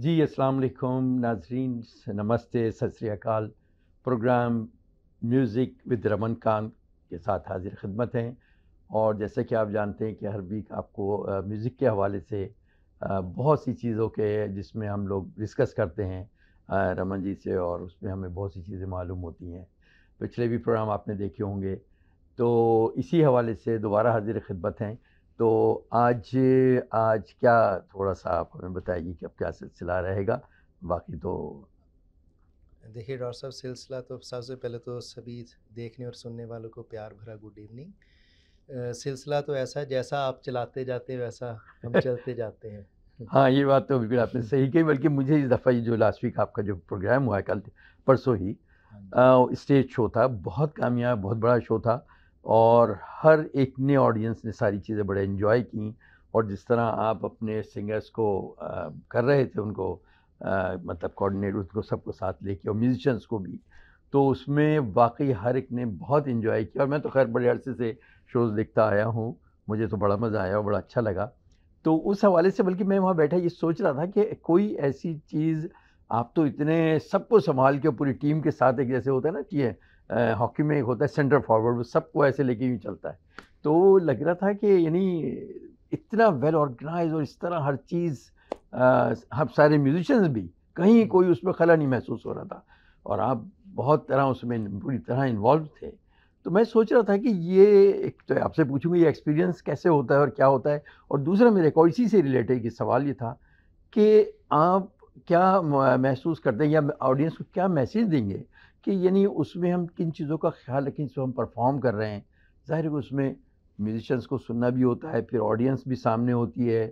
जी, अस्सलाम वालेकुम नाज़रीन, नमस्ते, सत श्री अकाल। Program music with Raman Khan के साथ हाज़िर ख़िदमत हैं। और जैसे कि आप जानते हैं कि हर वीक आपको म्यूज़िक के हवाले से बहुत सी चीज़ों के जिसमें हम लोग डिस्कस करते हैं रमन जी से, और उसमें हमें बहुत सी चीज़ें मालूम होती हैं। पिछले भी प्रोग्राम आपने देखे होंगे, तो इसी हवाले से दोबारा हाज़िर ख़िदमत हैं। तो आज आज क्या थोड़ा-सा आप हमें बताइए कि अब क्या सिलसिला रहेगा? बाकी तो देखिए डॉक्टर साहब, सिलसिला तो सबसे पहले तो सभी देखने और सुनने वालों को प्यार भरा गुड इवनिंग। सिलसिला तो ऐसा है, जैसा आप चलाते जाते हैं वैसा हम चलते जाते हैं। हाँ, ये बात तो बिल्कुल आपने सही कही, बल्कि मुझे इस दफ़ा ये जो लास्ट वीक आपका जो प्रोग्राम हुआ है कल परसों ही, हाँ जी। स्टेज शो था, बहुत कामयाब, बहुत बड़ा शो था। और हर एक ने ऑडियंस ने सारी चीज़ें बड़े एन्जॉय की। और जिस तरह आप अपने सिंगर्स को कर रहे थे उनको मतलब कोऑर्डिनेट उनको सबको साथ लेके और म्यूज़िशियंस को भी, तो उसमें वाक़ई हर एक ने बहुत एन्जॉय किया। और मैं तो ख़ैर बड़े अरसे से शोज़ देखता आया हूँ, मुझे तो बड़ा मज़ा आया और बड़ा अच्छा लगा। तो उस हवाले से बल्कि मैं वहाँ बैठा ये सोच रहा था कि कोई ऐसी चीज़, आप तो इतने सबको सँभाल के पूरी टीम के साथ, एक जैसे होता है ना कि हॉकी में एक होता है सेंटर फॉरवर्ड, वो सबको ऐसे लेके यूँ चलता है। तो लग रहा था कि यानी इतना वेल ऑर्गेनाइज़ और इस तरह हर चीज़, हम सारे म्यूज़िशियंस भी, कहीं कोई उसमें खला नहीं महसूस हो रहा था। और आप बहुत तरह उसमें पूरी तरह इन्वॉल्व थे। तो मैं सोच रहा था कि ये एक तो आपसे पूछूँगा ये एक्सपीरियंस कैसे होता है और क्या होता है? और दूसरा मेरे को इसी से रिलेटेड एक सवाल ये था कि आप क्या महसूस करते हैं या ऑडियंस को क्या मैसेज देंगे कि यानी उसमें हम किन चीज़ों का ख्याल रखें जो हम परफॉर्म कर रहे हैं? ज़ाहिर है कि उसमें म्यूजिशियंस को सुनना भी होता है, फिर ऑडियंस भी सामने होती है,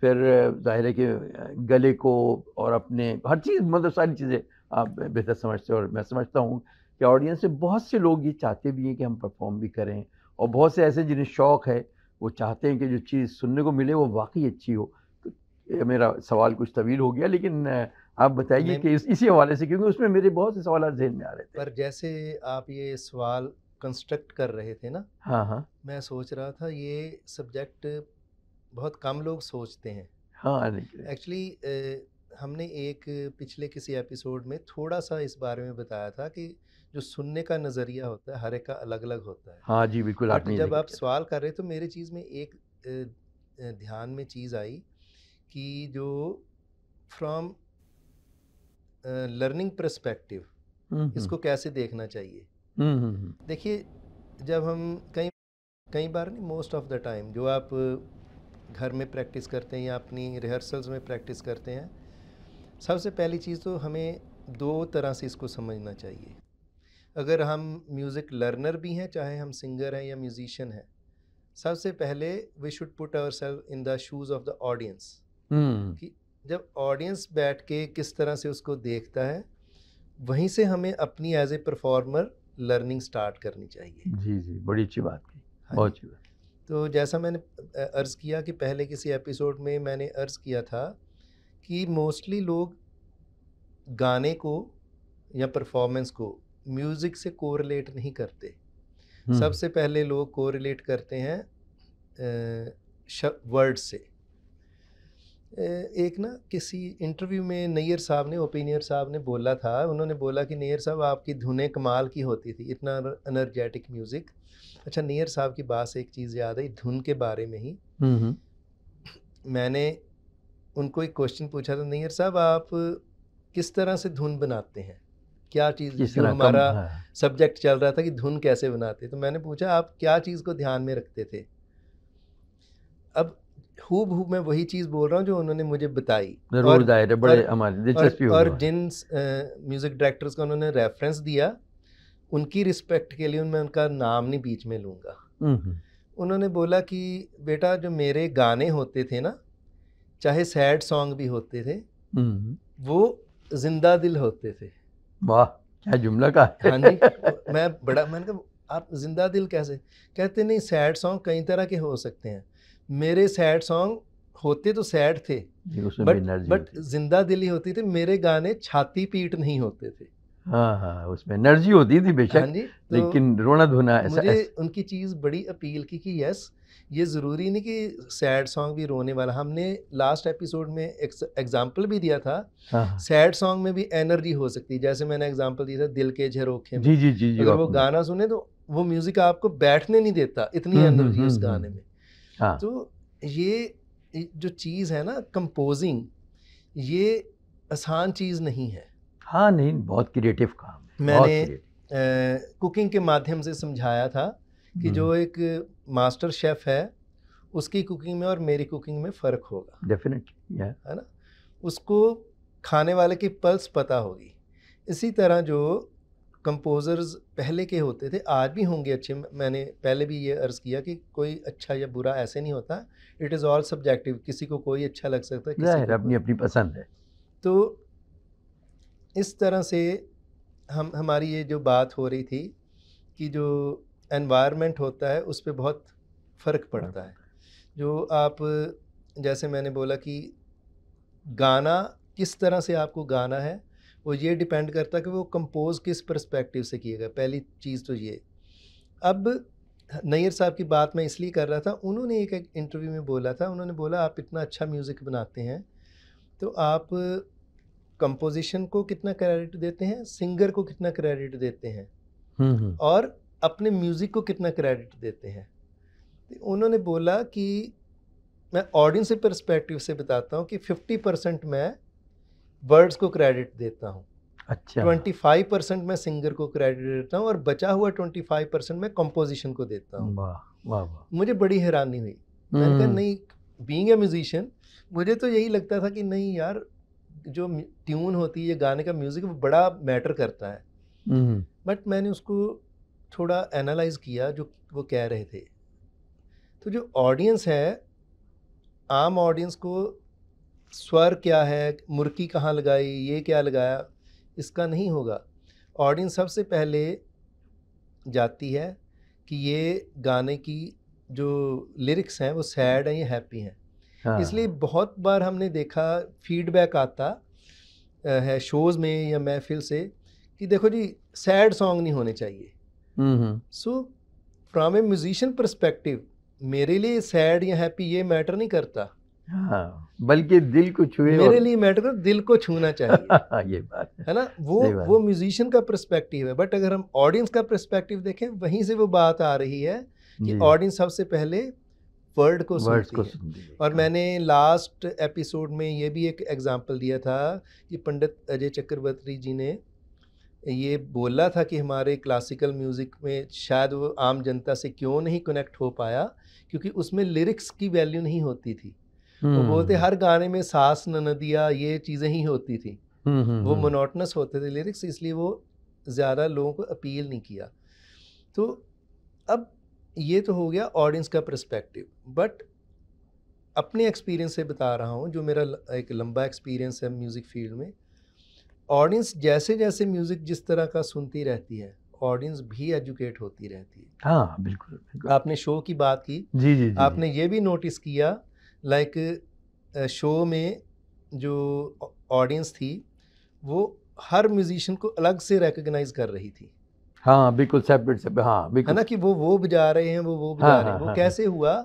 फिर ज़ाहिर है कि गले को और अपने हर चीज़, मतलब सारी चीज़ें आप बेहतर समझते हो। और मैं समझता हूँ कि ऑडियंस से बहुत से लोग ये चाहते भी हैं कि हम परफॉर्म भी करें, और बहुत से ऐसे जिन्हें शौक़ है, वो चाहते हैं कि जो चीज़ सुनने को मिले वो वाक़ई अच्छी हो। तो ये मेरा सवाल कुछ तवील हो गया, लेकिन आप बताइए नहीं, कि इसी हवाले से, क्योंकि उसमें मेरे बहुत से सवालात ज़हन में आ रहे थे। पर जैसे आप ये सवाल कंस्ट्रक्ट कर रहे थे ना, हाँ, हाँ। मैं सोच रहा था ये सब्जेक्ट बहुत कम लोग सोचते हैं। हाँ, नहीं, एक्चुअली हमने एक पिछले किसी एपिसोड में थोड़ा सा इस बारे में बताया था कि जो सुनने का नज़रिया होता है हर एक का अलग अलग होता है। हाँ जी, बिल्कुल बट आपने ये जब ज़िक्र आप किया था। सवाल कर रहे तो मेरी चीज़ में एक ध्यान में चीज़ आई कि जो फ्रॉम लर्निंग पर्सपेक्टिव हुँ, हुँ। इसको कैसे देखना चाहिए। हुँ, हुँ, हुँ। देखिए, जब हम कई कई बार नहीं, मोस्ट ऑफ द टाइम जो आप घर में प्रैक्टिस करते हैं या अपनी रिहर्सल्स में प्रैक्टिस करते हैं, सबसे पहली चीज़ तो हमें दो तरह से इसको समझना चाहिए। अगर हम म्यूज़िक लर्नर भी हैं, चाहे हम सिंगर हैं या म्यूज़िशियन हैं, सबसे पहले we should put ourselves in the shoes of the audience. हुँ। कि जब ऑडियंस बैठ के किस तरह से उसको देखता है, वहीं से हमें अपनी as a performer learning start करनी चाहिए। जी, जी, बड़ी अच्छी बात कही, हाँ बहुत जी। अच्छी बात। तो जैसा मैंने अर्ज़ किया कि पहले किसी एपिसोड में मैंने अर्ज़ किया था कि मोस्टली लोग गाने को या परफॉर्मेंस को म्यूज़िक से कोरिलेट नहीं करते। हुँ, सबसे पहले लोग कोरिलेट करते हैं वर्ड से। एक ना किसी इंटरव्यू में नैयर साहब ने, ओपिनियर साहब ने बोला था, उन्होंने बोला कि नैयर साहब आपकी धुनें कमाल की होती थी, इतना एनर्जेटिक म्यूज़िक। अच्छा, नैयर साहब की बात से एक चीज़ याद आई धुन के बारे में ही। हुँ, हुँ। मैंने उनको एक क्वेश्चन पूछा था, नैयर साहब आप किस तरह से धुन बनाते हैं? क्या चीज़, किस जो तरह कम हमारा हाँ। सब्जेक्ट चल रहा था कि धुन कैसे बनाते, तो मैंने पूछा आप क्या चीज़ को ध्यान में रखते थे? अब हूबहू मैं वही चीज़ बोल रहा हूँ जो उन्होंने मुझे बताई। ज़रूर, और ज़ाहिर है, और बड़े हमारी और दिलचस्पी होगी और वहाँ। जिन म्यूज़िक डायरेक्टर्स का उन्होंने रेफरेंस दिया, उनकी रिस्पेक्ट के लिए मैं उनका नाम नहीं बीच में लूँगा। हुँ, हुँ। उन्होंने बोला कि बेटा, जो मेरे गाने होते थे ना, चाहे सैड सॉन्ग भी होते थे, हुँ, हुँ। वो ज़िंदा दिल होते थे। वाह! क्या जुमला कहा है। हाँ जी, मैंने कहा आप ज़िंदा दिल कैसे? कहते नहीं, सैड सॉन्ग कई तरह के हो सकते हैं। मेरे सैड सॉन्ग होते तो सैड थे, जी, उसमें भी बट एनर्जी बट होती है। ज़िंदा दिल ही होती थी। मेरे गाने छाती पीट नहीं होते थे। हाँ हाँ, उसमें एनर्जी होती थी हाँ बेशक, जी, तो लेकिन रोना धोना ऐसा मुझे उनकी चीज़ बड़ी अपील की कि यस, ये ज़रूरी नहीं कि सैड सॉन्ग भी रोने वाला। हमने लास्ट एपिसोड में एग्जाम्पल भी दिया था, हाँ हाँ, सैड सॉन्ग में भी एनर्जी हो सकती है। जैसे मैंने एग्जाम्पल दिया था दिल के झरोखे में, जी जी जी जी अगर वो आपने, गाना सुने तो वो म्यूज़िक आपको बैठने नहीं देता, इतनी एनर्जी है उस गाने में। हाँ तो ये जो चीज़ है ना कंपोजिंग, ये आसान चीज़ नहीं है। हाँ, नहीं बहुत क्रिएटिव काम है, बहुत मैंने क्रिएटिव। कुकिंग के माध्यम से समझाया था कि जो एक मास्टर शेफ़ है, उसकी कुकिंग में और मेरी कुकिंग में फ़र्क होगा, डेफिनेटली, या है ना? उसको खाने वाले की पल्स पता होगी। इसी तरह जो कंपोज़र्स पहले के होते थे, आज भी होंगे अच्छे। मैंने पहले भी ये अर्ज़ किया कि कोई अच्छा या बुरा ऐसे नहीं होता, इट इज़ ऑल सब्जेक्टिव। किसी को कोई अच्छा लग सकता है, किसी ज़ाहिर को अपनी कोई। अपनी पसंद है। तो इस तरह से हमारी ये जो बात हो रही थी कि जो एनवायरनमेंट होता है उस पे बहुत फ़र्क पड़ता है। जो आप, जैसे मैंने बोला कि गाना किस तरह से आपको गाना है, वो ये डिपेंड करता है कि वो कंपोज़ किस पर्सपेक्टिव से किएगा। पहली चीज़ तो ये। अब नैयर साहब की बात मैं इसलिए कर रहा था, उन्होंने एक इंटरव्यू में बोला था, उन्होंने बोला आप इतना अच्छा म्यूज़िक बनाते हैं, तो आप कंपोजिशन को कितना क्रेडिट देते हैं, सिंगर को कितना क्रेडिट देते हैं, हम्म, और अपने म्यूज़िक को कितना क्रेडिट देते हैं। तो उन्होंने बोला कि मैं ऑडियंस के पर्सपेक्टिव से बताता हूँ कि 50% मैं वर्ड्स को क्रेडिट देता हूँ, अच्छा, 25% मैं सिंगर को क्रेडिट देता हूँ, और बचा हुआ 25% मैं कंपोजिशन को देता हूँ। वाह वाह वाह, मुझे बड़ी हैरानी हुई। मैंने कहा नहीं, बीइंग ए म्यूजिशियन मुझे तो यही लगता था कि नहीं यार, जो ट्यून होती है, ये गाने का म्यूज़िक, वो बड़ा मैटर करता है। हम्म, बट मैंने उसको थोड़ा एनालाइज किया जो वो कह रहे थे। तो जो ऑडियंस है, आम ऑडियंस को स्वर क्या है, मुर्की कहाँ लगाई, ये क्या लगाया, इसका नहीं होगा। ऑडियंस सबसे पहले जाती है कि ये गाने की जो लिरिक्स हैं वो सैड हैं या हैप्पी हैं। इसलिए हाँ, बहुत बार हमने देखा, फीडबैक आता है शोज़ में या महफिल से कि देखो जी, सैड सॉन्ग नहीं होने चाहिए। So from A musician perspective, मेरे लिए सैड या हैप्पी ये मैटर नहीं करता। हाँ, बल्कि दिल को छुए मेरे और लिए मैटर कर, दिल को छूना चाहिए, ये बात है ना? सही बात वो म्यूजिशियन का पर्सपेक्टिव है। बट अगर हम ऑडियंस का पर्सपेक्टिव देखें, वहीं से वो बात आ रही है कि जी, ऑडियंस सबसे पहले वर्ड को वर्ड्स सुनती को है। सुनती है, और हाँ, मैंने लास्ट एपिसोड में ये भी एक एग्जांपल दिया था कि पंडित अजय चक्रवर्ती जी ने ये बोला था कि हमारे क्लासिकल म्यूज़िक में शायद वो आम जनता से क्यों नहीं कनेक्ट हो पाया, क्योंकि उसमें लिरिक्स की वैल्यू नहीं होती थी। वो बोलते हर गाने में सास ननदिया ये चीज़ें ही होती थी, वो मोनोटनस होते थे लिरिक्स, इसलिए वो ज़्यादा लोगों को अपील नहीं किया। तो अब ये तो हो गया ऑडियंस का पर्सपेक्टिव। बट अपने एक्सपीरियंस से बता रहा हूँ, जो मेरा एक लंबा एक्सपीरियंस है म्यूज़िक फील्ड में। ऑडियंस जैसे जैसे म्यूज़िक जिस तरह का सुनती रहती है, ऑडियंस भी एजुकेट होती रहती है। हाँ, बिल्कुल बिल्कुल, आपने शो की बात की, जी जी जी जी, आपने ये भी नोटिस किया, लाइक शो में जो ऑडियंस थी, वो हर म्यूजिशियन को अलग से रिकॉग्नाइज कर रही थी, हाँ, बिल्कुल सेपरेट से, हाँ, है बिल्कुल, ना? कि वो बजा रहे हैं, वो हाँ बजा रहे हैं। हाँ वो हाँ हाँ, कैसे हुआ?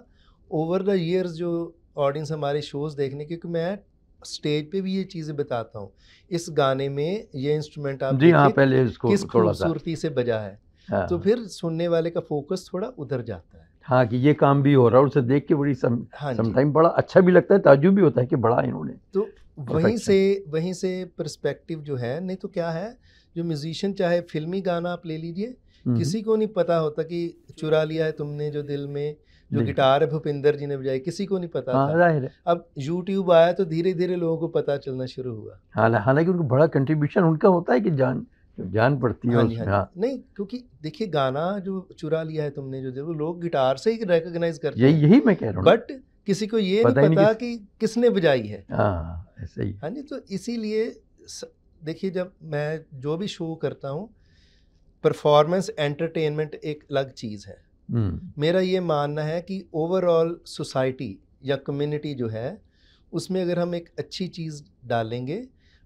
ओवर द ईयर्स जो ऑडियंस हमारे शोज़ देखने, क्योंकि मैं स्टेज पे भी ये चीज़ें बताता हूँ, इस गाने में ये इंस्ट्रूमेंट आप जी हाँ, देखिए पहले उसको किस थोड़ा सा, खूबसूरती से बजा है। तो हाँ फिर सुनने वाले का फोकस थोड़ा उधर जाता है। हाँ, कि ये काम भी हो रहा है, और उसे देख के बड़ी हाँ जी। समटाइम बड़ा अच्छा भी लगता है, ताज्जुब भी होता है कि बड़ा इन्होंने तो परफेक्शन, वहीं से पर्सपेक्टिव जो है, नहीं तो क्या है, जो म्यूजिशियन, चाहे फिल्मी गाना आप ले लीजिए, किसी को नहीं पता होता कि चुरा लिया है तुमने जो दिल में, जो बिल्कुल, गिटार है भूपिंदर जी ने बजाई, किसी को नहीं पता हाँ, था। ज़ाहिर है। अब यूट्यूब आया तो धीरे धीरे लोगों को पता चलना शुरू हुआ। हालाँकि उनको बड़ा कंट्रीब्यूशन उनका होता है कि जान पड़ती है हाँ जी, हाँ उसमें, जी। हाँ, नहीं, क्योंकि देखिए गाना जो चुरा लिया है तुमने जो दिल, वो लोग गिटार से ही रिकॉग्नाइज करते यही हैं, यही मैं कह रहा हूँ ना, बट किसी को ये नहीं पता ही नहीं पता कि किसने बजाई है। हाँ, ऐसा ही, हाँ जी। तो इसीलिए देखिए, जब मैं जो भी शो करता हूँ, परफॉर्मेंस एंटरटेनमेंट एक अलग चीज़ है। मेरा ये मानना है कि ओवरऑल सोसाइटी या कम्युनिटी जो है, उसमें अगर हम एक अच्छी चीज़ डालेंगे,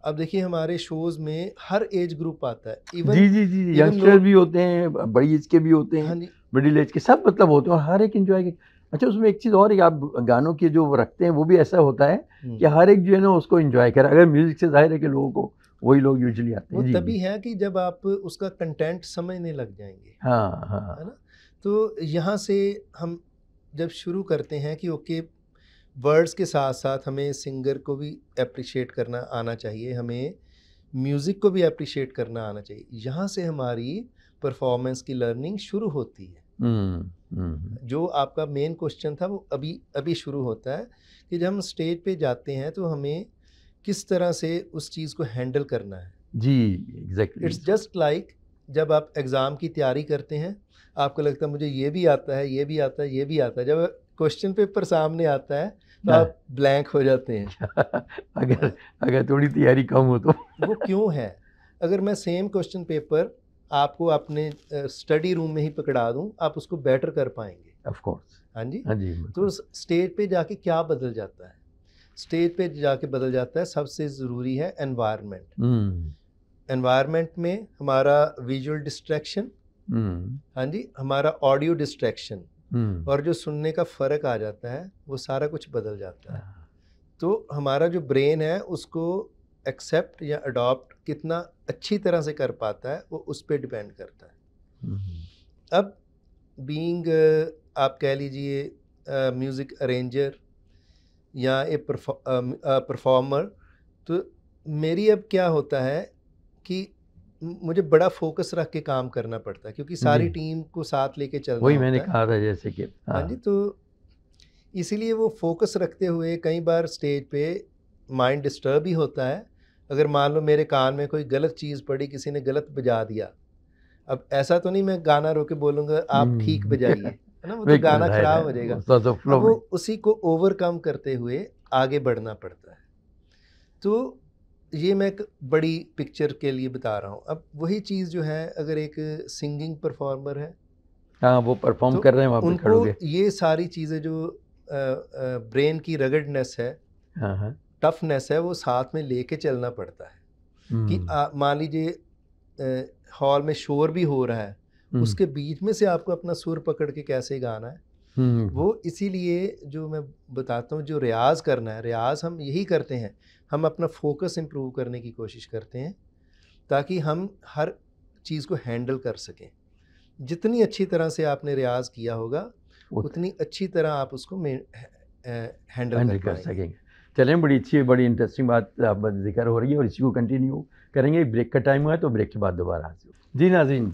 अब देखिए हमारे शोज़ में हर एज ग्रुप आता है, इवन जी जी जी, यंगस्टर भी होते हैं, बड़ी एज के भी होते हाँ हैं, जी, मिडिल एज के, सब मतलब होते हैं और हर एक एंजॉय के। अच्छा, उसमें एक चीज़ और है कि आप गानों के जो वो रखते हैं वो भी ऐसा होता है कि हर एक जो है ना उसको एंजॉय करे। अगर म्यूजिक से जाहिर है कि लोगों को वही लोग यूजुअली आते वो हैं। जी तभी जी। है कि जब आप उसका कंटेंट समझने लग जाएंगे, हाँ है हाँ। ना? तो यहाँ से हम जब शुरू करते हैं कि ओके, वर्ड्स के साथ साथ हमें सिंगर को भी अप्रिशिएट करना आना चाहिए, हमें म्यूज़िक को भी अप्रिशिएट करना आना चाहिए। यहाँ से हमारी परफॉर्मेंस की लर्निंग शुरू होती है। जो आपका मेन क्वेश्चन था वो अभी अभी शुरू होता है कि जब हम स्टेज पे जाते हैं तो हमें किस तरह से उस चीज़ को हैंडल करना है। जी, एग्जैक्टली। इट्स जस्ट लाइक जब आप एग्ज़ाम की तैयारी करते हैं, आपको लगता है मुझे ये भी आता है, ये भी आता है, ये भी आता है। जब क्वेश्चन पेपर सामने आता है तो हाँ। आप ब्लैंक हो जाते हैं। अगर हाँ? अगर थोड़ी तैयारी कम हो तो। वो क्यों है? अगर मैं सेम क्वेश्चन पेपर आपको अपने स्टडी रूम में ही पकड़ा दूँ, आप उसको बेटर कर पाएँगे। Of course. हाँ जी? हाँ जी, तो बिल्कुल। स्टेज पे जाके क्या बदल जाता है? स्टेज पे जाके बदल जाता है, सबसे ज़रूरी है एनवायरनमेंट। हम्म एनवायरनमेंट में हमारा विजुअल डिस्ट्रैक्शन, हम्म हाँ जी, हमारा ऑडियो डिस्ट्रैक्शन हम्म और जो सुनने का फ़र्क आ जाता है, वो सारा कुछ बदल जाता है। तो हमारा जो ब्रेन है उसको एक्सेप्ट या अडॉप्ट कितना अच्छी तरह से कर पाता है, वो उस पे डिपेंड करता है। हम्म। अब बीइंग आप कह लीजिए म्यूज़िक अरेंजर या ए परफॉर्मर, तो मेरी अब क्या होता है कि मुझे बड़ा फोकस रख के काम करना पड़ता है क्योंकि सारी जी, टीम को साथ लेके चलना वही मैंने होता है। कहा था जैसे कि हाँ जी, हाँ। तो इसीलिए वो फोकस रखते हुए कई बार स्टेज पे माइंड डिस्टर्ब ही होता है। अगर मान लो मेरे कान में कोई गलत चीज़ पड़ी, किसी ने गलत बजा दिया, अब ऐसा तो नहीं मैं गाना रो के बोलूँगा आप ठीक बजाइए, है ना? वो तो बिल्कुल गाना जाहिर ख़राब है, हो वो जाएगा। तो अब फ्लो वो में। उसी को ओवरकम करते हुए आगे बढ़ना पड़ता है। तो ये मैं एक बड़ी पिक्चर के लिए बता रहा हूँ। अब वही चीज़ जो है, अगर एक सिंगिंग परफॉर्मर है हाँ, वो परफॉर्म तो कर रहे हैं वहाँ पे उनको खड़े होके। ये सारी चीज़ें जो ब्रेन की रगडनेस है, हाँ हाँ। टफनेस है, वो साथ में लेके चलना पड़ता है कि हम्म मान लीजिए हॉल में शोर भी हो रहा है, हम्म उसके बीच में से आपको अपना सुर पकड़ के कैसे गाना है। हम्म वो इसीलिए जो मैं बताता हूँ, जो रियाज़ करना है, रियाज़ हम यही करते हैं, हम अपना फोकस इम्प्रूव करने की कोशिश करते हैं ताकि हम हर चीज़ को हैंडल कर सकें। जितनी अच्छी तरह से आपने रियाज़ किया होगा, उत- उतनी अच्छी तरह आप उसको हैंडल कर हैंडल कर पाएंगे। सकेंगे। चलें, बड़ी अच्छी बड़ी इंटरेस्टिंग बात आप जिक्र हो रही है और इसी को कंटिन्यू करेंगे। ब्रेक का टाइम हुआ है तो ब्रेक के बाद दोबारा हाजिर। जी नाज़रीन,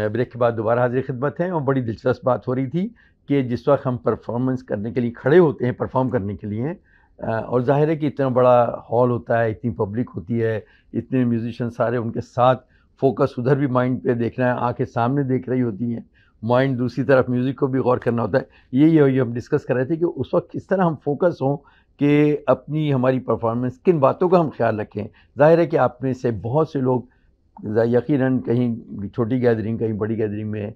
ब्रेक के बाद दोबारा हाजिर खिदमत हैं और बड़ी दिलचस्प बात हो रही थी कि जिस वक्त हम परफॉर्मेंस करने के लिए खड़े होते हैं, परफॉर्म करने के लिए, और जाहिर है कि इतना बड़ा हॉल होता है, इतनी पब्लिक होती है, इतने म्यूजिशियन सारे उनके साथ, फोकस उधर भी माइंड पे देखना है, आंखें सामने देख रही होती हैं, माइंड दूसरी तरफ म्यूज़िक को भी गौर करना होता है। यही हम डिस्कस कर रहे थे कि उस वक्त किस तरह हम फोकस हों कि अपनी हमारी परफॉर्मेंस किन बातों का हम ख्याल रखें। जाहिर है कि आप में से बहुत से लोग यकीनन कहीं छोटी गैदरिंग, कहीं बड़ी गैदरिंग में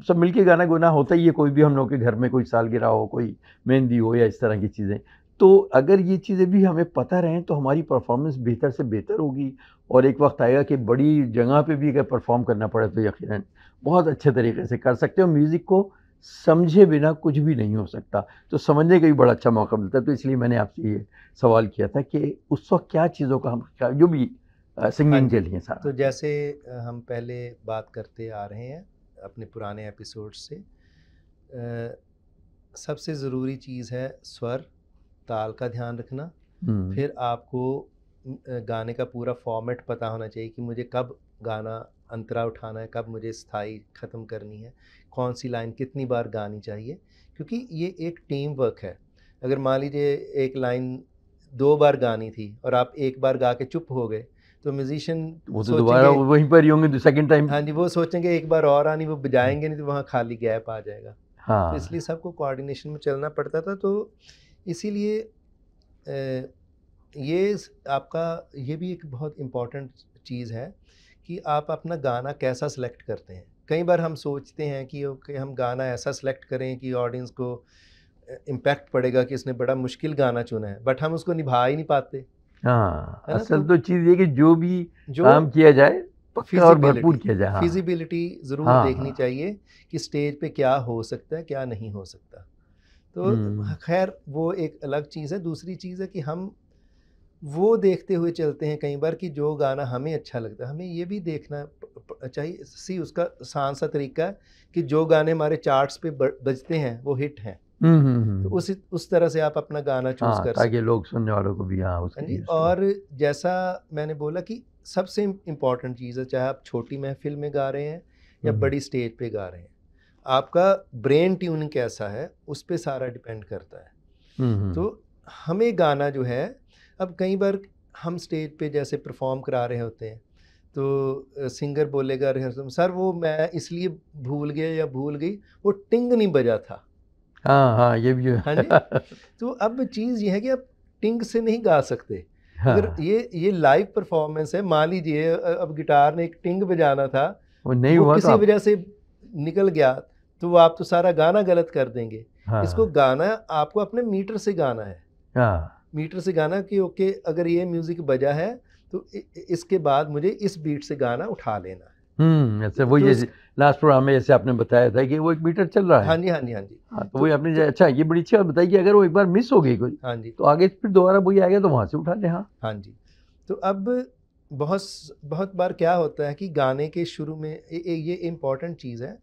सब मिलके गाना गुना होता ही है। कोई भी हम लोग के घर में कोई सालगिरह हो, कोई मेहंदी हो या इस तरह की चीज़ें, तो अगर ये चीज़ें भी हमें पता रहें तो हमारी परफॉर्मेंस बेहतर से बेहतर होगी। और एक वक्त आएगा कि बड़ी जगह पे भी अगर परफॉर्म करना पड़े तो यकीनन बहुत अच्छे तरीके से कर सकते हो। म्यूज़िक को समझे बिना कुछ भी नहीं हो सकता, तो समझने का भी बड़ा अच्छा मौका मिलता है। तो इसलिए मैंने आपसे ये सवाल किया था कि उस वक्त क्या चीज़ों का हम जो भी हाँ सिंगिंग के जी, लिए सारा। तो जैसे हम पहले बात करते आ रहे हैं अपने पुराने एपिसोड से, सबसे ज़रूरी चीज़ है स्वर, ताल का ध्यान रखना। हम्म फिर आपको गाने का पूरा फॉर्मेट पता होना चाहिए कि मुझे कब गाना अंतरा उठाना है, कब मुझे स्थाई ख़त्म करनी है, कौन सी लाइन कितनी बार गानी चाहिए, क्योंकि ये एक टीम वर्क है। अगर मान लीजिए एक लाइन 2 बार गानी थी और आप एक बार गा के चुप हो गए, तो म्यूज़िशियन वो तो दोबारा सोचेंगे, वहीं पर ही होंगे सेकंड टाइम। हाँ जी, वो सोचेंगे एक बार और आनी, वो बजाएँगे नहीं तो वहाँ खाली गैप आ जाएगा। तो हाँ। इसलिए सबको कोऑर्डिनेशन में चलना पड़ता था। तो इसीलिए अ, आपका ये भी एक बहुत इम्पॉर्टेंट चीज़ है कि आप अपना गाना कैसा सिलेक्ट करते हैं। कई बार हम सोचते हैं कि ओके, हम गाना ऐसा सिलेक्ट करें कि ऑडियंस को इम्पैक्ट पड़ेगा कि इसने बड़ा मुश्किल गाना चुना है, बट हम उसको निभा ही नहीं पाते। हाँ, है ना। असल तो तो चीज़ ये कि जो भी जो काम किया जाए पक्का और भरपूर फिजिबिलिटी किया जाए। हाँ, फिजिबिलिटी ज़रूर हाँ, देखनी हाँ। चाहिए कि स्टेज पे क्या हो सकता है, क्या नहीं हो सकता। तो हुँ, खैर वो एक अलग चीज़ है। दूसरी चीज़ है कि हम वो देखते हुए चलते हैं कई बार कि जो गाना हमें अच्छा लगता है, हमें ये भी देखना चाहिए सी उसका आसान सा तरीका है कि जो गाने हमारे चार्ट्स पे बजते हैं वो हिट हैं, हुँ, हुँ, तो हुँ। उस तरह से आप अपना गाना चूज़ हाँ, कर ताकि सकते हैं। लोग सुनने वालों को भी हाँ, हाँ उसकी जी। उसको और जैसा मैंने बोला कि सबसे इम्पॉर्टेंट चीज़ है, चाहे आप छोटी महफिल में गा रहे हैं या हुँ, बड़ी स्टेज पे गा रहे हैं, आपका ब्रेन ट्यून कैसा है उस पे सारा डिपेंड करता है। हुँ, हुँ। तो हमें गाना जो है, अब कई बार हम स्टेज पे जैसे परफॉर्म करा रहे होते हैं तो सिंगर बोलेगा रिहर्सल में, सर वो मैं इसलिए भूल गया या भूल गई, वो टिंग नहीं बजा था। हाँ, हाँ, ये भी हाँ जी। तो अब चीज़ ये है कि आप टिंग से नहीं गा सकते। अगर हाँ, ये लाइव परफॉर्मेंस है, मान लीजिए अब गिटार ने एक टिंग बजाना था, वो नहीं वो हुआ तो किसी आप वजह से निकल गया, तो आप तो सारा गाना गलत कर देंगे। इसको हाँ, गाना आपको अपने मीटर से गाना है। हाँ। मीटर से गाना कि ओके अगर ये म्यूज़िक बजा है तो इसके बाद मुझे इस बीट से गाना उठा लेना है। ऐसे वही तो इस जैसे लास्ट प्रोग्राम में जैसे आपने बताया था कि वो 1 मीटर चल रहा है। हाँ जी, हाँ जी, हाँ जी। हाँ, तो तो वही आपने तो अच्छा ये बड़ी अच्छी बात बताई कि अगर वो एक बार मिस हो गई कोई, हाँ जी, तो आगे फिर दोबारा वही आएगा तो वहाँ से उठा लें। हाँ। हाँ जी। तो अब बहुत बार क्या होता है कि गाने के शुरू में ये इम्पोर्टेंट चीज़ है।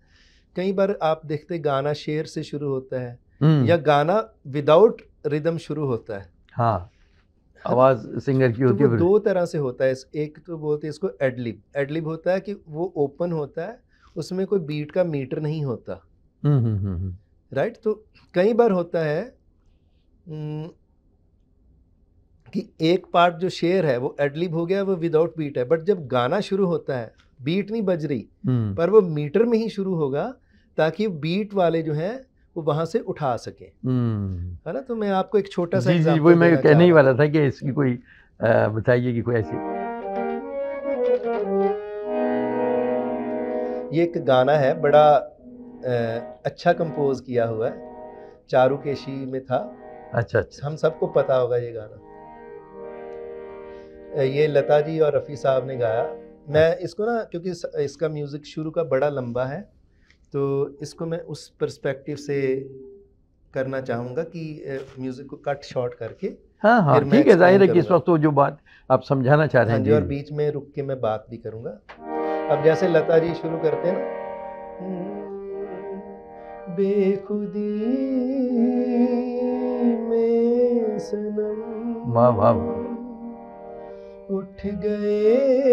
कई बार आप देखते गाना शेर से शुरू होता है हुँ, या गाना विदाउट रिदम शुरू होता हाँ, है ना? आवाज़ सिंगर की तो होती वो है फिर 2 तरह से होता है। एक तो बोलते हैं इसको एडलिब। एडलिब होता है कि वो ओपन होता है, उसमें कोई बीट का मीटर नहीं होता, हुँ, हुँ, हुँ, हुँ। राइट? तो कई बार होता है उम, कि एक पार्ट जो शेर है वो एडलिब हो गया, वो विदाउट बीट है, बट जब गाना शुरू होता है, बीट नहीं बज रही, हुँ, पर वो मीटर में ही शुरू होगा ताकि बीट वाले जो हैं वो वहाँ से उठा सकें, हुँ। है ना? तो मैं आपको एक छोटा-सा जी, जी, वही एग्ज़ाम्पल मैं देना कहने चाह ही रहा वाला था। था कि इसकी कोई बताइए कि कोई ऐसी ये एक गाना है बड़ा अच्छा कंपोज़ किया हुआ है, चारुकेशी में था। अच्छा, अच्छा, हम अच्छा। सबको पता होगा ये गाना। ये लता जी और रफ़ी साहब ने गाया। मैं अच्छा। इसको ना क्योंकि इसका म्यूज़िक शुरू का बड़ा लंबा है, तो इसको मैं उस पर्सपेक्टिव से करना चाहूँगा कि म्यूज़िक को कट शॉर्ट करके हाँ, हाँ, फिर मैं ठीक है, एक्सप्लेन ज़ाहिर है कि इस करूँगा। वक़्त तो जो बात आप समझाना चाह रहे हाँ हैं, जी, जी, और जी। बीच में रुक के मैं बात भी करूँगा। अब जैसे लता जी शुरू करते हैं ना, बेखुदी में वाह, वाह, वाह! उठ गए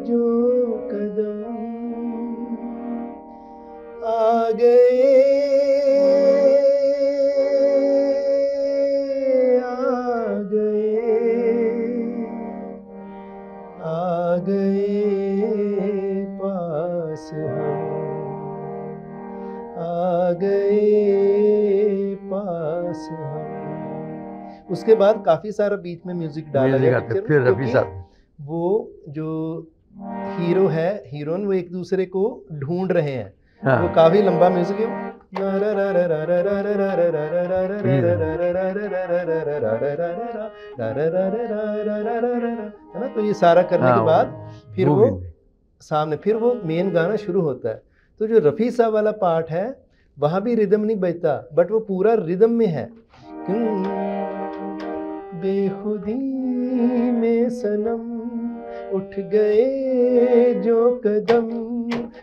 जो कदम, आ गए, आ गए, आ गए पास हम, आ गए पास हम। उसके बाद काफ़ी सारा बीच में म्यूज़िक डाला म्यूज़िक गया आता है, पिक्चर में, फिर रफ़ी क्योंकि साहब वो जो हीरो है, हीरोइन, वो एक दूसरे को ढूंढ रहे हैं। वो हाँ, काफ़ी लंबा म्यूज़िक है। प्लीज़ है ना? तो ये सारा करने के हाँ, बाद फिर वो वो भी सामने फिर वो मेन गाना शुरू होता है। तो जो रफ़ी साहब वाला पार्ट है वहाँ भी रिदम नहीं बजता, बट वो पूरा रिदम में है। बेखुदी में सनम उठ गए जो कदम,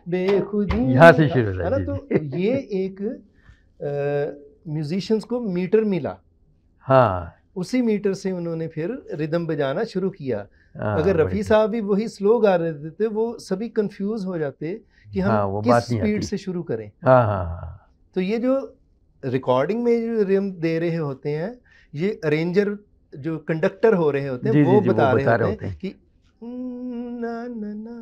बेखुदी यहाँ से शुरू होता है है, ना? जी, तो जी। ये एक म्यूजिशियंस को मीटर मिला, हाँ, उसी मीटर से उन्होंने फिर रिदम बजाना शुरू किया। हाँ, अगर बड़ी रफ़ी साहब भी वही स्लो गा रहे थे वो सभी कंफ्यूज हो जाते कि हम हाँ, वो किस बात नहीं स्पीड आती। से शुरू करें। हाँ, हाँ, हाँ। तो ये जो रिकॉर्डिंग में जो रिदम दे रहे होते हैं, ये अरेंजर जो कंडक्टर हो रहे होते हैं जी, जी, वो जी, वो बता रहे बता होते रहे हैं होते हैं। कि ना ना ना,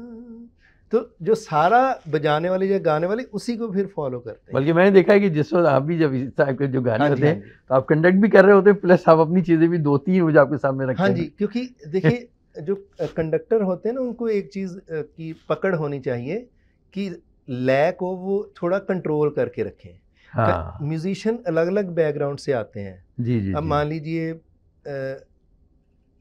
तो जो सारा बजाने वाले या गाने वाले उसी को फिर फॉलो करते हैं। बल्कि मैंने देखा है कि जिस वक़्त आप भी जब इस टाइप के जो गाने हाँ जी, होते हाँ हैं, जी। तो आप कंडक्ट भी कर रहे होते हैं, प्लस आप अपनी चीज़ें भी 2-3 वो जो आपके सामने हाँ रखते जी, हैं। क्योंकि देखिए जो कंडक्टर होते हैं ना उनको एक चीज़ की पकड़ होनी चाहिए कि लय को वो थोड़ा कंट्रोल करके रखें। हाँ। म्यूजिशियन अलग अलग बैकग्राउंड से आते हैं। जी, जी, अब जी। मान लीजिए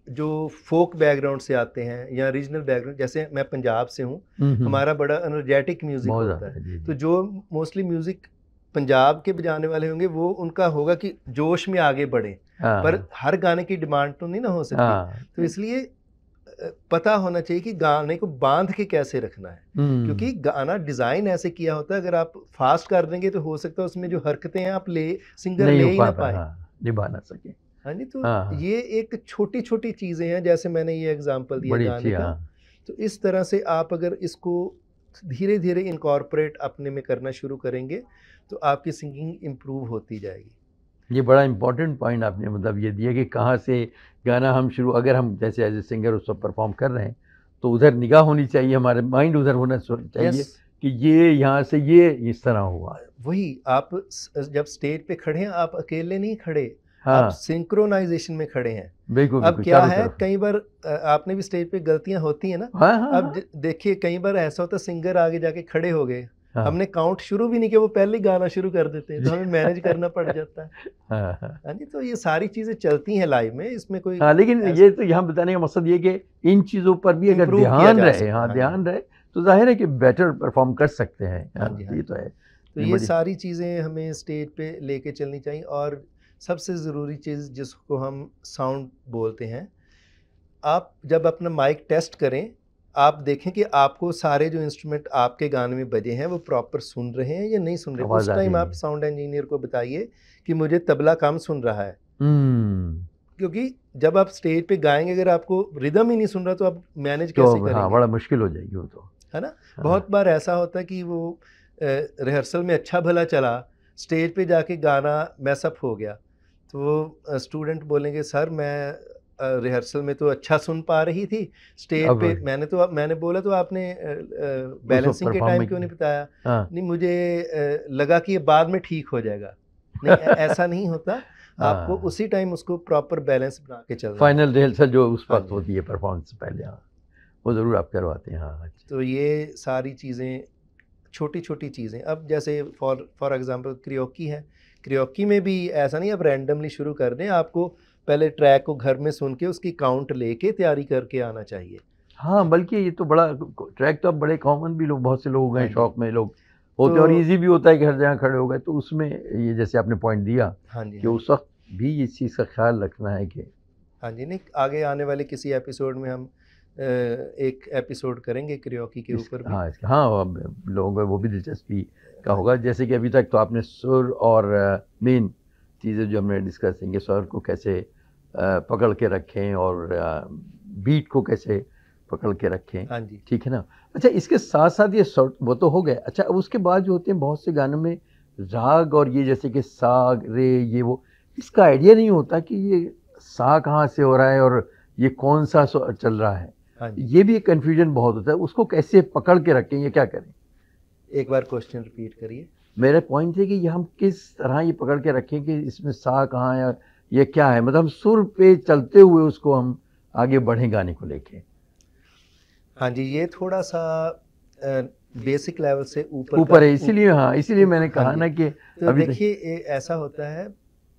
जो फोक बैकग्राउंड से आते हैं या रीजनल बैकग्राउंड, जैसे मैं पंजाब से हूँ, हमारा बड़ा एनर्जेटिक म्यूज़िक बहुत होता ज़्यादा, है, जी तो जी। जो मोस्टली म्यूज़िक पंजाब के बजाने वाले होंगे वो उनका होगा कि जोश में आगे बढ़े, हाँ पर हाँ हर गाने की डिमांड तो नहीं ना हो सकती। हाँ। तो इसलिए पता होना चाहिए कि गाने को बांध के कैसे रखना है, क्योंकि गाना डिज़ाइन ऐसे किया होता है, अगर आप फास्ट कर देंगे तो हो सकता है उसमें जो हरकतें हैं आप सिंगर नहीं ले हो ही ना पाए, पाए। हाँ, निभा ना सके। हाँ जी, तो हाँ हाँ, ये एक छोटी छोटी चीज़ें हैं, जैसे मैंने ये एग्जांपल दिया बड़ी गाने अच्छी, का। हाँ। तो इस तरह से आप अगर इसको धीरे धीरे इनकॉर्पोरेट अपने में करना शुरू करेंगे तो आपकी सिंगिंग इम्प्रूव होती जाएगी। ये बड़ा इम्पोर्टेंट पॉइंट आपने मतलब ये दिया कि कहाँ से गाना हम शुरू, अगर हम जैसे एज ए सिंगर उस पर परफॉर्म कर रहे हैं तो उधर निगाह होनी चाहिए, हमारे माइंड उधर होना चाहिए यस, कि ये यहाँ से ये इस तरह हुआ। वही आप जब स्टेज पे खड़े हैं, आप अकेले नहीं खड़े, आप हाँ सिंक्रोनाइजेशन में खड़े हैं। बिल्कुल अब बिल्कुल, क्या चारों है, तरफ। कई बार आपने भी स्टेज पे गलतियां होती हैं ना। हाँ हाँ अब हाँ देखिए कई बार ऐसा होता है सिंगर आगे जाके खड़े हो गए, हाँ हमने काउंट शुरू भी नहीं किया, वो पहले ही गाना शुरू कर देते हैं, तो हमें मैनेज करना पड़ जाता है। हाँ हाँ हाँ जी, तो ये सारी चीज़ें चलती हैं लाइव में, इसमें कोई हाँ, लेकिन ये तो यहाँ बताने का मकसद ये कि इन चीज़ों पर भी अगर इम्प्रूव किया ध्यान जा रहे, सकता है। हाँ हाँ जी, ध्यान रहे तो जाहिर है कि बेटर परफॉर्म कर सकते हैं। हाँ हाँ जी, हाँ ये जी। तो है। तो ये ये बड़ी, सारी चीज़ें हमें स्टेज पे लेके चलनी चाहिए। और सबसे ज़रूरी चीज़ जिसको हम साउंड बोलते हैं, आप जब अपना माइक टेस्ट करें, आप देखें कि आपको सारे जो इंस्ट्रूमेंट आपके गाने में बजे हैं वो प्रॉपर सुन रहे हैं या नहीं सुन रहे। आवाज़ उस आ टाइम रही आप है। साउंड इंजीनियर को बताइए कि मुझे तबला कम सुन रहा है, हम्म, क्योंकि जब आप स्टेज पे गाएंगे अगर आपको रिदम ही नहीं सुन रहा तो आप मैनेज तो कैसे हाँ करेंगे, बड़ा मुश्किल हो जाएगी वो तो। है ना। हाँ बहुत बार ऐसा होता है कि वो रिहर्सल में अच्छा भला चला, स्टेज पे जाके गाना मैसअप हो गया, तो वो स्टूडेंट बोलेंगे सर मैं रिहर्सल में तो अच्छा सुन पा रही थी, स्टेज अब पे मैंने बोला तो आपने उसको बैलेंसिंग के परफॉर्म टाइम में क्यों नहीं बताया। हाँ नहीं, मुझे लगा कि ये बाद में ठीक हो जाएगा। नहीं, ऐसा नहीं होता, आपको हाँ, उसी टाइम उसको प्रॉपर बैलेंस बना के चलना है। फाइनल रिहर्सल जो उस हाँ वक्त जी, होती है परफॉर्मेंस से पहले, हाँ वो ज़रूर आप करवाते हैं। हाँ अच्छा। तो ये सारी चीज़ें छोटी छोटी चीज़ें। अब जैसे फॉर एग्जांपल क्रियोकी है, क्रियोकी में भी ऐसा नहीं आप रैंडमली शुरू कर दें, आपको पहले ट्रैक को घर में सुन के उसकी काउंट लेके तैयारी करके आना चाहिए। हाँ बल्कि ये तो बड़ा ट्रैक तो अब बड़े कॉमन भी लोग, बहुत से लोग हो गए हाँ हैं, जी, शौक में लोग होते हैं और तो इजी भी होता है कि हर जगह खड़े हो गए, तो उसमें ये जैसे आपने पॉइंट दिया हाँ जी, कि हाँ उस जी, वक्त भी इस चीज़ का ख्याल रखना है कि हाँ जी। नहीं, आगे आने वाले किसी एपिसोड में हम एक एपिसोड करेंगे क्रियोकी के ऊपर भी। हाँ अब लोगों को वो भी दिलचस्पी का हाँ होगा। जी, जैसे कि अभी तक तो आपने सुर और मेन चीज़ें जो हमने डिस्कस की, स्वर को कैसे पकड़ के रखें और बीट को कैसे पकड़ के रखें, हाँ जी, ठीक है ना। अच्छा इसके साथ साथ ये स्वर वो तो हो गए। अच्छा अब उसके बाद जो होते हैं बहुत से गानों में राग और ये जैसे कि साग रे ये वो, इसका आइडिया नहीं होता कि ये सा कहाँ से हो रहा है और ये कौन सा चल रहा है। हाँ जी। ये भी एक कन्फ्यूजन बहुत होता है, उसको कैसे पकड़ के रखें, ये क्या करें। एक बार क्वेश्चन रिपीट करिए। मेरा पॉइंट है कि ये हम किस तरह ये पकड़ के रखें कि इसमें सा कहाँ है और ये क्या है, मतलब हम सुर पे चलते हुए उसको हम आगे बढ़ें गाने को लेके। हाँ जी, ये थोड़ा सा बेसिक लेवल से ऊपर है, इसीलिए हाँ इसीलिए मैंने हाँ कहा जी। ना कि तो अभी तक देखिए ऐसा होता है,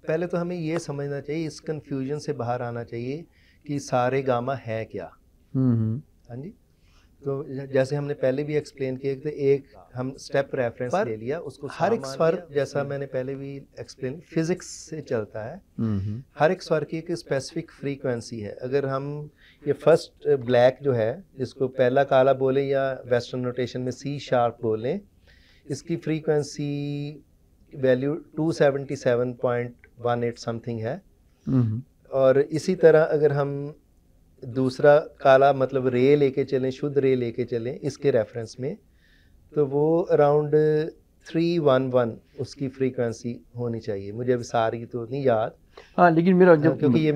पहले तो हमें ये समझना चाहिए, इस कन्फ्यूजन से बाहर आना चाहिए कि सारे गामा है क्या। हाँ जी, तो जैसे हमने पहले भी एक्सप्लेन किया कि एक हम स्टेप रेफरेंस ले लिया, उसको हर एक स्वर, जैसा मैंने पहले भी एक्सप्लेन, फिजिक्स से चलता है। हर एक स्वर की एक स्पेसिफिक फ्रीक्वेंसी है। अगर हम ये फर्स्ट ब्लैक जो है, जिसको पहला काला बोले या वेस्टर्न नोटेशन में सी शार्प बोलें, इसकी फ्रीक्वेंसी वैल्यू 277.18 समथिंग है। और इसी तरह अगर हम दूसरा काला मतलब रे लेके चलें, शुद्ध रे लेके चलें इसके रेफरेंस में, तो वो अराउंड 311 उसकी फ्रीक्वेंसी होनी चाहिए। मुझे अभी सारी तो नहीं याद, हाँ लेकिन मेरा जब क्योंकि ये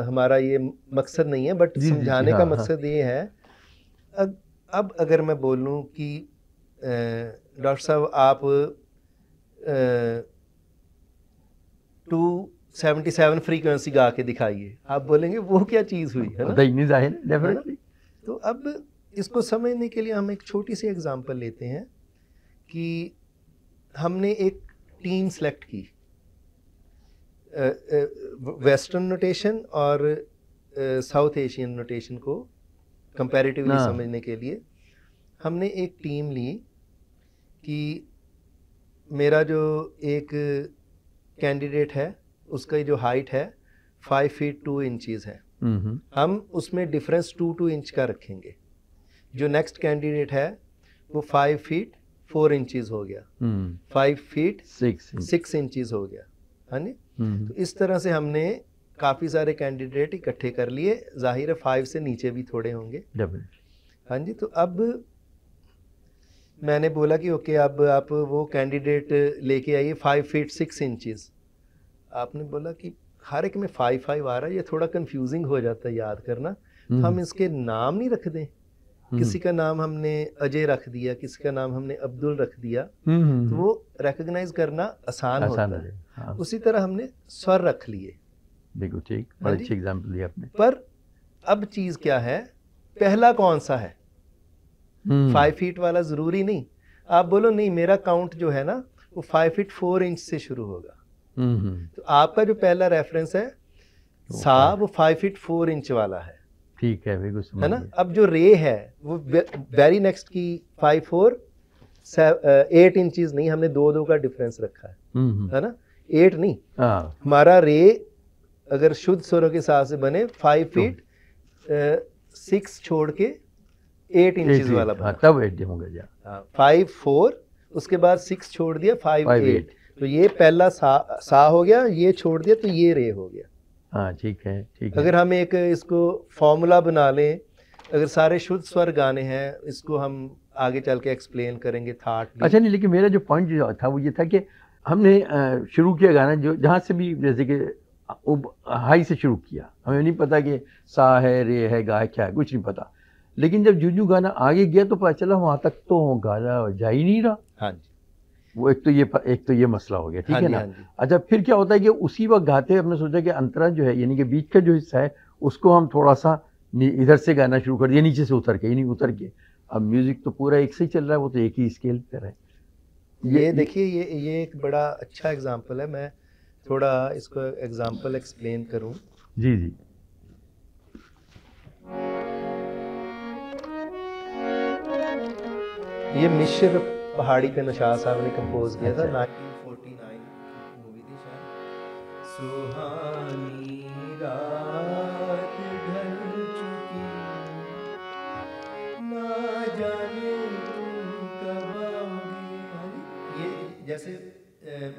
हमारा ये मकसद नहीं है, बट जी, समझाने हाँ, का हाँ। मकसद ये है। अब अगर मैं बोलूँ कि डॉक्टर साहब आप 277 फ्रीक्वेंसी गा के दिखाइए, आप बोलेंगे वो क्या चीज़ हुई, है ना। होता ही नहीं, जाहिर डेफिनेटली। तो अब इसको समझने के लिए हम एक छोटी सी एग्जांपल लेते हैं कि हमने एक टीम सेलेक्ट की, वेस्टर्न नोटेशन और साउथ एशियन नोटेशन को कंपैरेटिवली हाँ। समझने के लिए हमने एक टीम ली कि मेरा जो एक कैंडिडेट है उसका जो हाइट है 5 फीट 2 इंचेस है, हम उसमें डिफरेंस 2 इंच का रखेंगे। जो नेक्स्ट कैंडिडेट है वो 5 फीट 4 इंचेस हो गया, 5 फीट 6 इंचेस हो गया। हाँ जी, तो इस तरह से हमने काफ़ी सारे कैंडिडेट इकट्ठे कर लिए। जाहिर है 5 से नीचे भी थोड़े होंगे। हाँ जी, तो अब मैंने बोला कि ओके अब आप वो कैंडिडेट लेके आइए 5 फीट 6 इंचेस। आपने बोला कि हर एक में 5 आ रहा है, ये थोड़ा कंफ्यूजिंग हो जाता है याद करना, तो हम इसके नाम नहीं रख दें। किसी का नाम हमने अजय रख दिया, किसी का नाम हमने अब्दुल रख दिया, तो वो रिकॉग्नाइज करना आसान होता है। हाँ। उसी तरह हमने स्वर रख लिए। बिल्कुल ठीक, बड़ा अच्छी एग्जांपल दिया आपने। पर अब चीज़ क्या है, पहला कौन सा है? 5 फीट वाला ज़रूरी नहीं। आप बोलो नहीं मेरा काउंट जो है ना वो 5 फीट 4 इंच से शुरू होगा, तो आपका जो पहला रेफरेंस है सा वो 5 फीट 4 इंच वाला है। ठीक है, बिल्कुल समझ है ना। अब जो रे है वो वेरी नेक्स्ट की 5 4 8 इंचेस नहीं, हमने 2 का डिफरेंस रखा है ना, 8 नहीं। हमारा रे अगर शुद्ध स्वरों के हिसाब से बने 5 फीट 6 छोड़ के 8 इंचेस वाला बना, तब 8 होगा। 5 4 उसके बाद 6 छोड़ दिया 5 8, तो ये पहला सा हो गया, ये छोड़ दिया तो ये रे हो गया। हाँ ठीक है, ठीक है। अगर हम एक इसको फॉर्मूला बना लें, अगर सारे शुद्ध स्वर गाने हैं, इसको हम आगे चल के एक्सप्लेन करेंगे थाट। अच्छा नहीं, लेकिन मेरा जो पॉइंट जो था वो ये था कि हमने शुरू किया गाना जो जहाँ से भी, जैसे कि हाई से शुरू किया, हमें नहीं पता कि सा है रे है गा है क्या है, कुछ नहीं पता। लेकिन जब जूं जूं गाना आगे गया तो पता चला वहाँ तक तो गाना जा ही नहीं रहा। हाँ जी, वो एक तो ये मसला हो गया, ठीक है ना। अच्छा, फिर क्या होता है कि उसी वक्त गाते हमने सोचा कि अंतरा जो है, यानी कि बीच का जो हिस्सा है उसको हम थोड़ा सा इधर से गाना शुरू कर दिया, नीचे से उतर के, यानी उतर के। अब म्यूजिक तो पूरा एक से ही चल रहा है, वो तो एक ही स्केल पर है। ये देखिए, ये एक बड़ा अच्छा एग्जाम्पल है। मैं थोड़ा इसको एग्जाम्पल एक्सप्लेन करूँ। जी जी। ये मिश्र पहाड़ी पे नशाद साहब ने कंपोज किया था, 1949 मूवी थी शायद। सुहानी रात ढल चुकी, ना जाने तुम कब आओगे। ये जैसे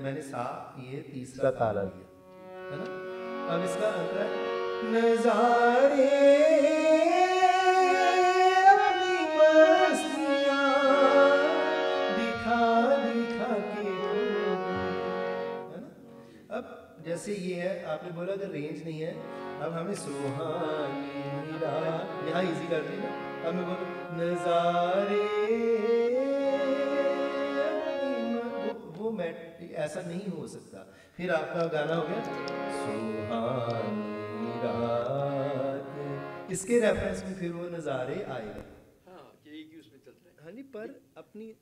मैंने सा ये तीसरा ताला लिया है ना। अब इसका अंतर है नज़ारे जैसे ये है। आपने बोला अगर रेंज नहीं है, अब हमें सुहानी रात यहाँ इजी कर दी ना। अब मैं बोलूँ नज़ारे, वो मैं ऐसा नहीं हो सकता। फिर आपका गाना हो गया सुहानी रात, इसके रेफरेंस में फिर वो नज़ारे आएगा। हाँ जी, पर अपनी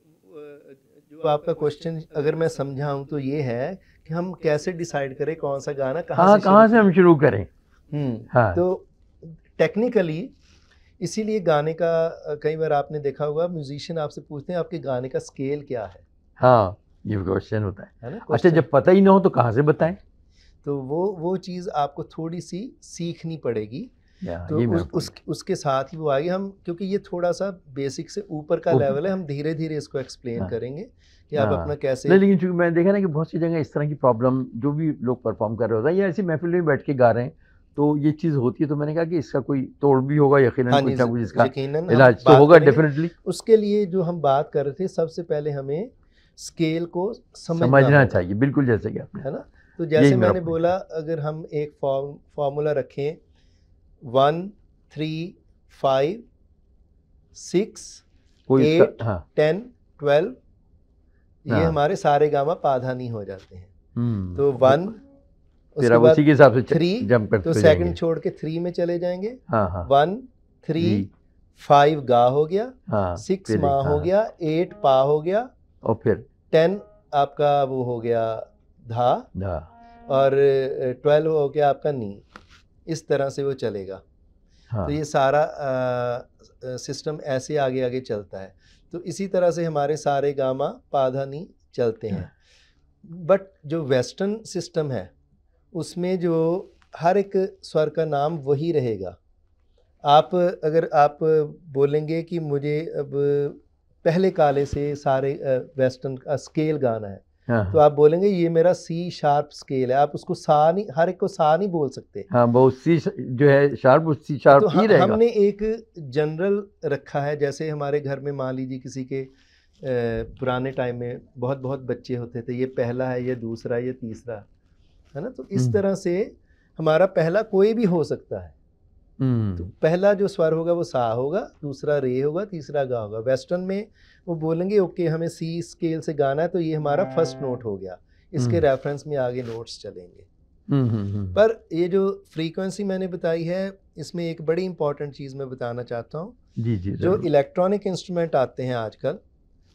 जो आपका क्वेश्चन अगर मैं समझाऊं तो ये है कि हम कैसे डिसाइड करें कौन सा गाना कहाँ से हम शुरू करें। हाँ। तो टेक्निकली इसीलिए गाने का कई बार आपने देखा होगा म्यूजिशियन आपसे पूछते हैं आपके गाने का स्केल क्या है। हाँ, ये क्वेश्चन होता है ना। अच्छा, जब पता ही ना हो तो कहाँ से बताएं। तो वो चीज़ आपको थोड़ी सी सीखनी पड़ेगी। तो उसके साथ ही वो आगे हम, क्योंकि ये थोड़ा सा बेसिक से ऊपर का लेवल है, हम धीरे धीरे इसको एक्सप्लेन करेंगे कि आप अपना कैसे। नहीं, लेकिन चूंकि मैंने देखा ना कि बहुत सी जगह इस तरह की प्रॉब्लम जो भी लोग परफॉर्म कर रहे होता है या ऐसी महफिल में बैठ के गा रहे हैं तो ये चीज़ होती है। तो मैंने कहा कि इसका कोई तोड़ भी होगा, यकीनन कुछ ना कुछ इसका इलाज तो होगा डेफिनेटली। उसके लिए जो हम बात कर रहे थे, सबसे पहले हमें स्केल को समझना चाहिए, बिल्कुल जैसे कि आपने, है ना। तो जैसे मैंने बोला, अगर हम एक फॉर्मूला रखें 1 3 5 6 8 10 12, ये हमारे सारे गामा पाधा नहीं हो जाते हैं। तो 1 उसके बाद उसी के हिसाब से 3 जंप करते तो सेकंड छोड़ के 3 में चले जाएंगे। 1 3 5 गा हो गया, 6 मा हो गया, 8 पा हो गया, और फिर 10 आपका वो हो गया धा। और 12 हो गया आपका नी, इस तरह से वो चलेगा। हाँ। तो ये सारा सिस्टम ऐसे आगे आगे चलता है। तो इसी तरह से हमारे सारे गामा पाधा नी चलते हैं। बट जो वेस्टर्न सिस्टम है उसमें जो हर एक स्वर का नाम वही रहेगा। आप अगर आप बोलेंगे कि मुझे अब पहले काले से सारे वेस्टर्न का स्केल गाना है, हाँ, तो आप बोलेंगे ये मेरा सी शार्प स्केल है। आप उसको सा नहीं, हर एक को सा नहीं बोल सकते। हाँ, वो सी जो है शार्प, सी शार्प तो ही रहेगा। हमने एक जनरल रखा है। जैसे हमारे घर में मान लीजिए किसी के पुराने टाइम में बहुत बहुत बच्चे होते थे, ये पहला है, ये दूसरा, ये तीसरा, है ना। तो इस तरह से हमारा पहला कोई भी हो सकता है। तो पहला जो स्वर होगा वो सा होगा, दूसरा रे होगा, तीसरा गा होगा। वेस्टर्न में वो बोलेंगे ओके हमें सी स्केल से गाना है, तो ये हमारा फर्स्ट नोट हो गया, इसके रेफरेंस में आगे नोट्स चलेंगे। पर ये जो फ्रीक्वेंसी मैंने बताई है, इसमें एक बड़ी इंपॉर्टेंट चीज़ मैं बताना चाहता हूँ। जी जी। जो इलेक्ट्रॉनिक इंस्ट्रूमेंट आते हैं आजकल,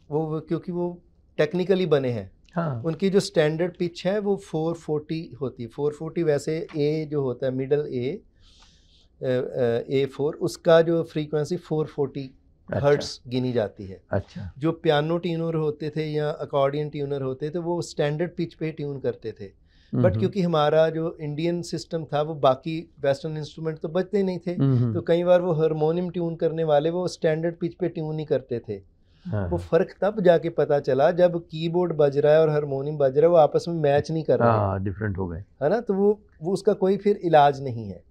वो क्योंकि वो टेक्निकली बने हैं, हाँ। उनकी जो स्टैंडर्ड पिच है वो 440 होती है। 440 वैसे ए जो होता है मिडल A4, उसका जो फ्रीक्वेंसी 440 हर्ट्स गिनी जाती है। अच्छा। जो पियानो ट्यूनर होते थे या अकॉर्डियन ट्यूनर होते थे वो स्टैंडर्ड पिच पे ट्यून करते थे। बट क्योंकि हमारा जो इंडियन सिस्टम था वो बाकी वेस्टर्न इंस्ट्रूमेंट तो बजते नहीं थे, तो कई बार वो हारमोनियम ट्यून करने वाले वो स्टैंडर्ड पिच पे ट्यून नहीं करते थे। वो फ़र्क तब जाके पता चला जब कीबोर्ड बज रहा है और हारमोनियम बज रहा है, वो आपस में मैच नहीं कर रहे हैं, डिफरेंट हो गए, है ना। तो वो उसका कोई फिर इलाज नहीं है।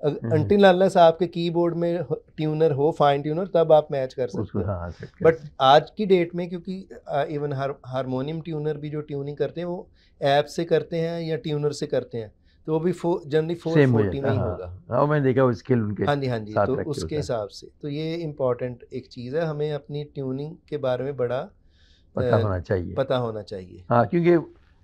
अंटिल अनलेस आपके कीबोर्ड में ट्यूनर हो, फाइन ट्यूनर, तब आप मैच कर सकते हो। बट आज की डेट में क्योंकि इवन हारमोनियम ट्यूनर भी जो ट्यूनिंग करते हैं वो ऐप से करते हैं या ट्यूनर से करते हैं, तो वो भी जनरली 440 में ही होगा। हाँ, मैंने देखा वो स्केल उनके हाँ जी। तो उसके हिसाब से तो ये इम्पॉर्टेंट एक चीज़ है, हमें अपनी ट्यूनिंग के बारे में बड़ा पता होना चाहिए। हाँ, क्योंकि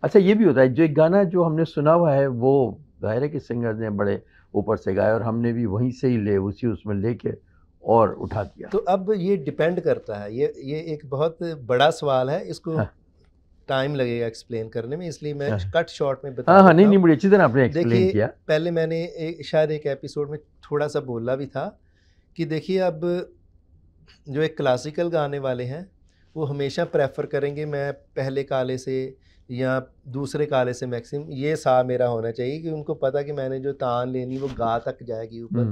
अच्छा ये भी होता है, जो एक गाना जो हमने सुना हुआ है वो जाहिर है कि सिंगर ने बड़े ऊपर से गाया और हमने भी वहीं से ही ले उसी उसमें लेके और उठा दिया। तो अब ये डिपेंड करता है, ये एक बहुत बड़ा सवाल है, इसको टाइम लगेगा एक्सप्लेन करने में, इसलिए मैं कट शॉर्ट में बता देता हूं। बड़ी अच्छी तरह आपने एक्सप्लेन किया। पहले मैंने शायद एक एपिसोड में थोड़ा सा बोला भी था कि देखिए अब जो एक क्लासिकल गाने वाले हैं वो हमेशा प्रेफर करेंगे मैं पहले काले से या दूसरे काले से मैक्सिमम ये सा मेरा होना चाहिए, कि उनको पता कि मैंने जो तान लेनी वो गा तक जाएगी ऊपर,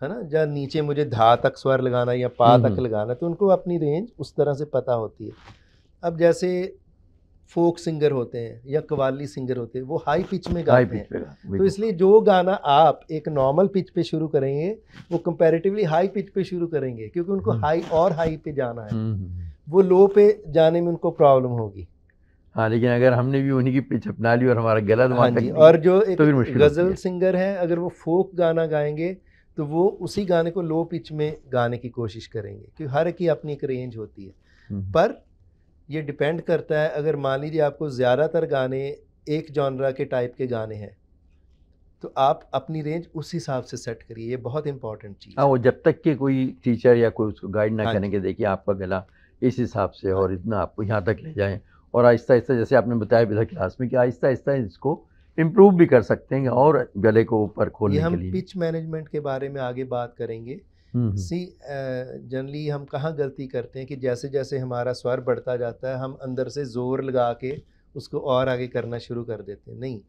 है ना, या नीचे मुझे धा तक स्वर लगाना या पा तक लगाना, तो उनको अपनी रेंज उस तरह से पता होती है। अब जैसे फोक सिंगर होते हैं या कव्वाली सिंगर होते हैं, वो हाई पिच में गाते हैं, तो इसलिए जो गाना आप एक नॉर्मल पिच पे शुरू करेंगे वो कंपैरेटिवली हाई पिच पे शुरू करेंगे, क्योंकि उनको हाई और हाई पे जाना है, वो लो पे जाने में उनको प्रॉब्लम होगी। हाँ, लेकिन अगर हमने भी उन्हीं की पिच अपना ली और हमारा गला हाँ जी, और जो एक गज़ल सिंगर है अगर वो फोक गाना गाएंगे तो वो उसी गाने को लो पिच में गाने की कोशिश करेंगे, क्योंकि हर की अपनी एक रेंज होती है। पर ये डिपेंड करता है, अगर मान लीजिए आपको ज़्यादातर गाने एक जॉनरा के टाइप के गाने हैं तो आप अपनी रेंज उस हिसाब से सेट करिए, ये बहुत इंपॉर्टेंट चीज़ है। वो जब तक कि कोई टीचर या कोई उसको गाइड ना करेंगे, देखिए आपका गला इस हिसाब से और इतना आपको यहाँ तक ले जाएं, और आहिस्ता आहिस्ता जैसे आपने बताया भी था क्लास में कि आहिस्ता आहिस्ता इसको इम्प्रूव भी कर सकते हैं और गले को ऊपर खोलने के लिए। हम पिच मैनेजमेंट के बारे में आगे बात करेंगे। जनरली हम कहाँ गलती करते हैं कि जैसे जैसे हमारा स्वर बढ़ता जाता है हम अंदर से ज़ोर लगा के उसको और आगे करना शुरू कर देते हैं। नहीं,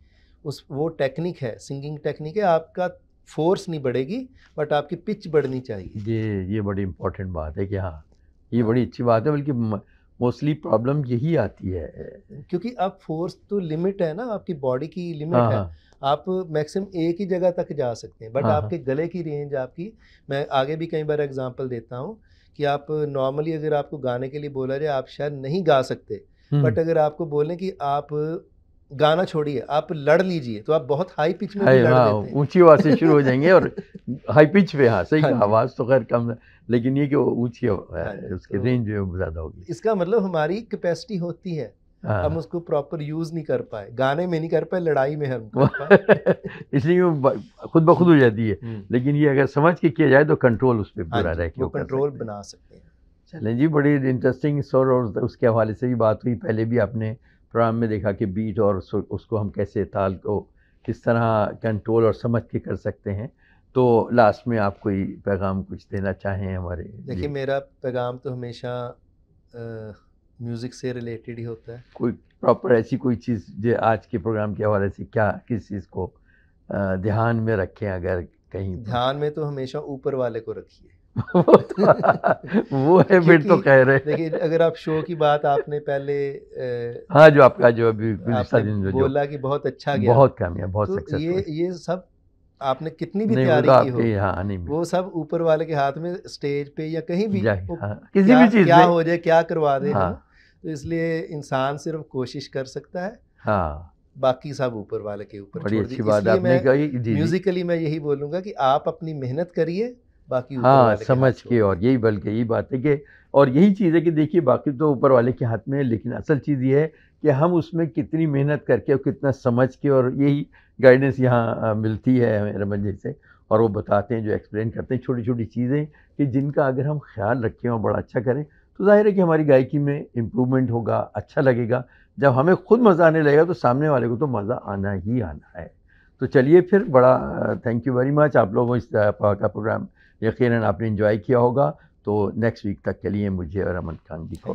वो टेक्निक है, सिंगिंग टेक्निक है, आपका फोर्स नहीं बढ़ेगी बट आपकी पिच बढ़नी चाहिए। ये बड़ी इंपॉर्टेंट बात है कि हाँ, ये बड़ी अच्छी बात है, बल्कि मोस्टली प्रॉब्लम यही आती है क्योंकि अब फोर्स तो लिमिट है ना, आपकी बॉडी की लिमिट है, आप मैक्सिमम एक ही जगह तक जा सकते हैं, बट आपके गले की रेंज आपकी, मैं आगे भी कई बार एग्जांपल देता हूँ कि आप नॉर्मली अगर आपको गाने के लिए बोला जाए आप शायद नहीं गा सकते, बट अगर आपको बोलें कि आप गाना छोड़िए आप लड़ लीजिए तो आप बहुत हाई पिच में भी लड़ देते हैं, ऊंची आवाज से शुरू हो जाएंगे और हाई पिच पे। हाँ सही, आवाज तो खैर कम, लेकिन ये कि ऊंची उसकी रेंज जो है ज़्यादा होगी। इसका मतलब हमारी कैपेसिटी होती है, हम उसको प्रॉपर यूज नहीं कर पाए, गाने में नहीं कर पाए, लड़ाई में हम कर पाए इसलिए वो खुद ब खुद हो जाती है। लेकिन ये अगर समझ के किया जाए तो कंट्रोल उस पर पूरा रह के कंट्रोल बना सकते हैं। चलें जी, बड़ी इंटरेस्टिंग स्वर और उसके हवाले से भी बात हुई, पहले भी आपने प्रोग्राम में देखा कि बीट और उसको हम कैसे ताल को किस तरह कंट्रोल और समझ के कर सकते हैं। तो लास्ट में आप कोई पैगाम कुछ देना चाहें हमारे देखिए, लिए? मेरा पैगाम तो हमेशा म्यूज़िक से रिलेटेड ही होता है। कोई प्रॉपर ऐसी कोई चीज़ जो आज के प्रोग्राम के हवाले से क्या किस चीज़ को ध्यान में रखें अगर कहीं पर? ध्यान में तो हमेशा ऊपर वाले को रखिए। वो है फिर तो क्योंकि कह रहे देखिए, अगर आप शो की बात आपने पहले हाँ, जो आपका जो अभी गुज़िश्ता आपने दिन जो बोला कि बहुत अच्छा गया, बहुत कामयाब, बहुत तो सक्सेसफुल। ये सब आपने कितनी भी नहीं, वो तैयारी तो की हो, आपके हाँ, नहीं वो सब ऊपर वाले के हाथ में, स्टेज पे या कहीं भी जाए वो हाँ, किसी क्या भी चीज़ क्या में हो जाए, क्या करवा दे, है ना? हाँ, तो इसलिए इंसान सिर्फ कोशिश कर सकता है, हाँ, बाकी सब ऊपर वाले के ऊपर बड़ी छोड़ अच्छी दी। बात इसलिए आपने मैं कही। जी, जी। म्यूजिकली मैं यही बोलूँगा कि आप अपनी मेहनत करिए, बाकी ऊपर हाँ, वाले के हाथ समझ छोड़ के और दीजिए। यही बल्कि यही बात है कि और यही चीज़ है कि देखिए बाकी तो ऊपर वाले के हाथ में है, लेकिन असल चीज़ ये है कि हम उसमें कितनी मेहनत करके और कितना समझ के और यही गाइडेंस यहाँ मिलती है हमें रमन जी से और वो बताते हैं, जो एक्सप्लेन करते हैं छोटी-छोटी चीज़ें कि जिनका अगर हम ख़्याल रखें और बड़ा अच्छा करें, तो ज़ाहिर है कि हमारी गायकी में इम्प्रूवमेंट होगा, अच्छा लगेगा। जब हमें खुद मज़ा आने लगेगा तो सामने वाले को तो मज़ा आना ही आना है। तो चलिए फिर बड़ा थैंक यू वेरी मच आप लोगों इस का प्रोग्राम यकीनन आपने एंजॉय किया होगा। तो नेक्स्ट वीक तक के लिए मुझे और अमन खान जी को